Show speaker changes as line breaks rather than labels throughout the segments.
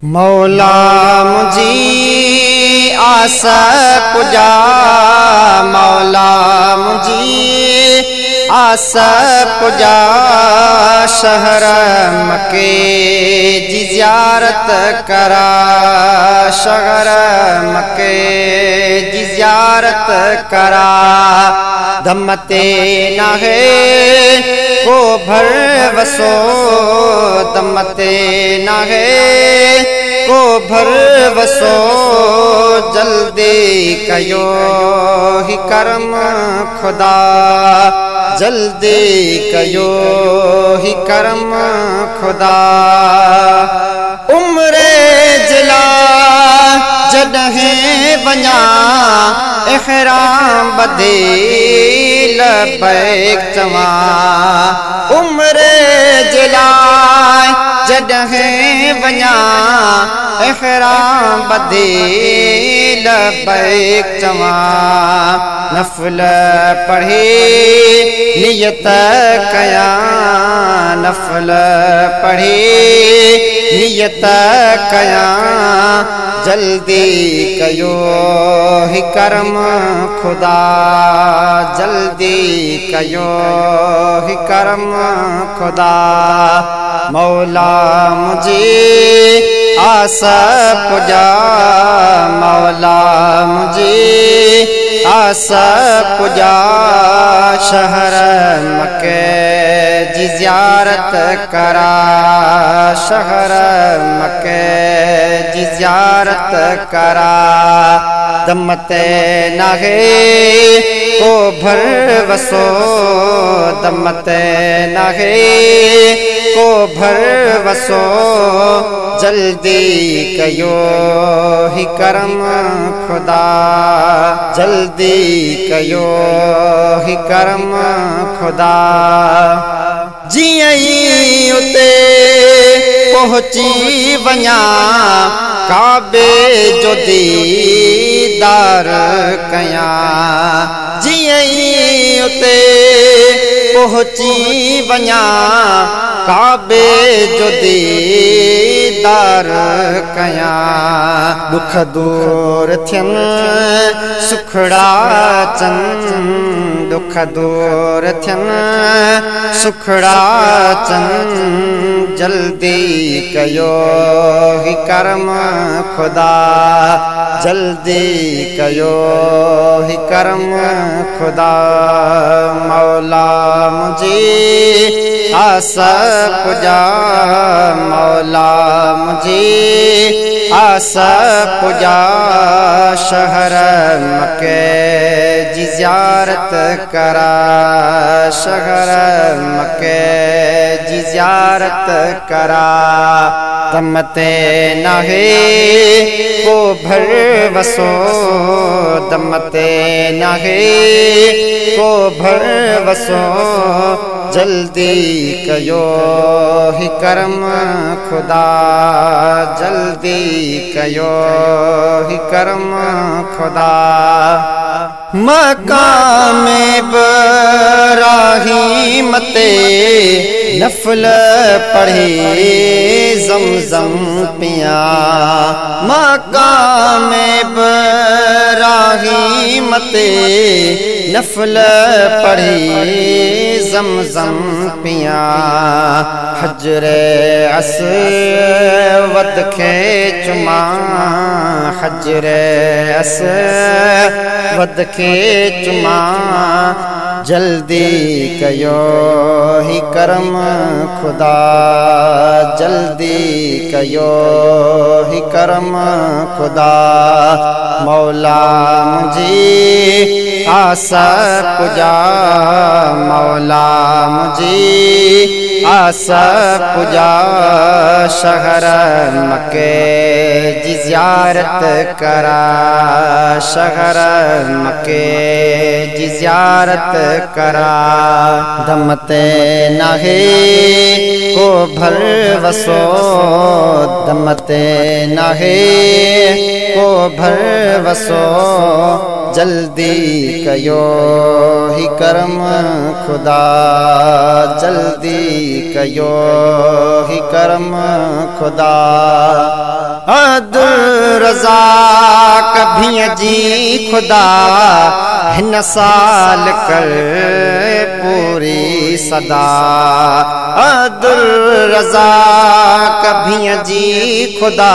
मौला मुझी आस पुजा, मौला मुझी आस पुजा, शहर मके जी ज़ियारत करा, शहर मके जी ज़ियारत करा। दमते न है को भर वसो, दमते न है को भर वसो, जल्दी कयो ही कर्म खुदा, जल्दी कयो ही कर्म खुदा। उम्रे जिला जॾहिं वञा, इहराम बधे लबैक चवां। उम्रे जिला जॾहिं वञा, इहराम बधे लबैक चवां। नफ़ल पढ़े नियत कयां, नफ़ल पढ़े नियत कयां, जल्दी कयो ही कर्म खुदा, जल्दी कयो ही कर्म खुदा। मौला मुझे आस पुजा, मौला मुझे आस पुजा, शहर मके जी ज़ियारत करा, शहर मके जी ज़ियारत करा। दमते न है को भर वसो, दमते न है को भर वसो, जल्दी कयो ही कर्म खुदा, जल्दी कयो ही कर्म खुदा। जियई उते पहुंची वञा, काबे जो दीदार कयां, जियई उते पहुंची वञा, काबे जो दीदार कयां। दुख दूर थियनि सुखड़ा चन, दुख दूर थियनि सुखड़ा चन, जल्दी कयो ही कर्म खुदा, जल्दी कयो ही कर्म खुदा। मौला मुझे आस पुजा, मौला मुझे आस पुजा, शहर मके जी ज़ियारत करा, शहर मके जी ज़ियारत करा। दमते न है को भर वसो, दमते न है को भर वसो, जल्दी कयो ही कर्म खुदा, जल्दी कयो ही कर्म खुदा। मकाम इब्राहीम ते नफ़ल पढ़े ज़मज़म पिया, मकाम इब्राहीम ते नफ़ल पढ़े ज़मज़म पिया। हजरे अस्वद खे चुमा, हजरे अस्वद खे चुमा, जल्दी कयो ही कर्म खुदा, जल्दी कयो ही कर्म खुदा। मौला मुझे आस पुजा, मौला मुझे आस पुजा, शहर मके जी ज़ियारत करा, शहर मके जी ज़ियारत करा। दमते न है को भर वसो, दमते न है को भरवसो जल्दी कयो ही करम खुदा जल्दी कयो ही करम खुदा अब्दुल रज़ाक कभी जी खुदा हिन साल कर पूरी सदा अब्दुल रज़ाक कभी जी खुदा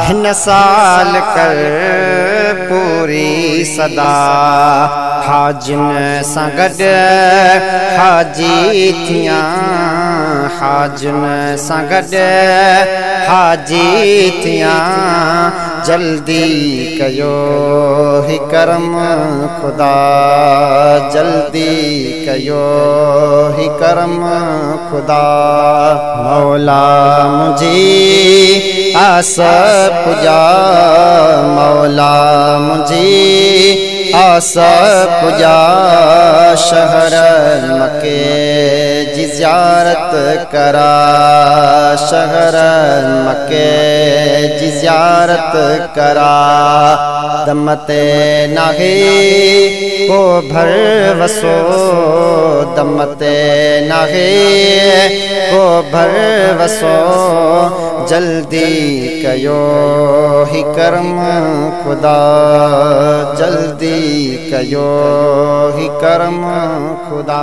हिन साल कर पूरी सदा हाजिन सां गॾु हाजी थियां हाजिन सां गॾु हाजी थियां जल्दी कयो ही करम खुदा जल्दी कयो ही करम खुदा मौला मुझी आस पुजा मौला मुझी आस पुजा शहर मके जी ज़ियारत करा शहर मके जी ज़ियारत करा दमते नाहे को भरवसो दमते नाहे को भरवसो जल्दी कयो ही करम खुदा जल्दी कयो ही करम खुदा।